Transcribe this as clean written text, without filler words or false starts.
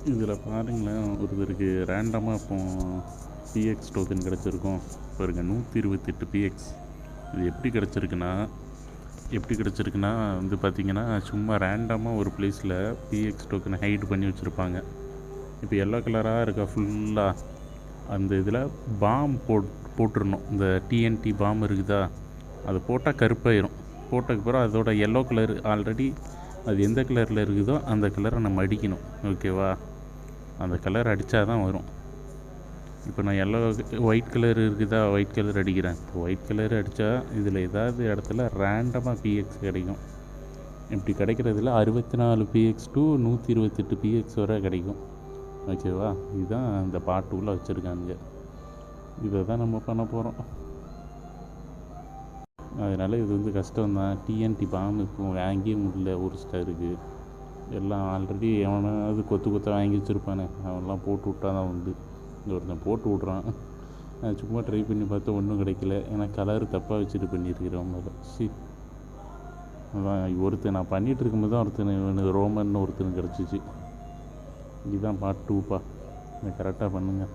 இதில் பாருங்களேன், ஒருத்தருக்கு ரேண்டமாக இப்போ பிஎக்ஸ் டோக்கன் கிடச்சிருக்கும் பாருங்க, 128 பிஎக்ஸ். இது எப்படி கிடச்சிருக்குன்னா வந்து பார்த்திங்கன்னா, சும்மா ரேண்டமாக ஒரு பிளேஸில் பிஎக்ஸ் டோக்கனை ஹைட் பண்ணி வச்சுருப்பாங்க. இப்போ எல்லோ கலராக இருக்கா ஃபுல்லாக, அந்த இதில் பாம் போட்டுருணும். இந்த டிஎன்டி பாம் இருக்குதா, அதை போட்டால் கருப்பாயிரும். போட்டதுக்கப்புறம் அதோட எல்லோ கலர் ஆல்ரெடி அது எந்த கலரில் இருக்குதோ அந்த கலரை நம்ம அடிக்கணும். ஓகேவா, அந்த கலர் அடித்தா தான் வரும். இப்போ நான் ஒயிட் கலர் இருக்குதா, ஒயிட் கலர் அடிக்கிறேன். இப்போ ஒயிட் கலர் அடித்தா இதில் ஏதாவது இடத்துல ரேண்டமாக பிஎக்ஸ் கிடைக்கும். இப்படி கிடைக்கிறதுல 64 பிஎக்ஸ் டு 128 பிஎக்ஸ் வரை கிடைக்கும். ஓகேவா, இதுதான் இந்த பார்ட் 2ல் வச்சுருக்காங்க. இதை தான் நம்ம பண்ண போகிறோம். அதனால் இது வந்து கஷ்டம்தான். டிஎன்டி பாம்பு இப்போ வாங்கியே முடியல. ஒரு ஸ்டாருக்கு எல்லாம் ஆல்ரெடி எவனாவது கொத்த வாங்கி வச்சுருப்பானே, அவன்லாம் போட்டு விட்டா தான் உண்டு. இந்த ஒருத்தன் போட்டு விட்றான். நான் சும்மா ட்ரை பண்ணி பார்த்தா ஒன்றும் கிடைக்கல. ஏன்னா கலர் தப்பாக வச்சுட்டு பண்ணியிருக்கிறவங்க மேலே அதான் ஒருத்தன் நான் பண்ணிகிட்டு இருக்கும்போது தான் ஒருத்தன் ரோமன் ஒருத்தனுக்கு கிடச்சிச்சு. இதுதான் பார்ட் 2பா. கரெக்டாக பண்ணுங்கள்.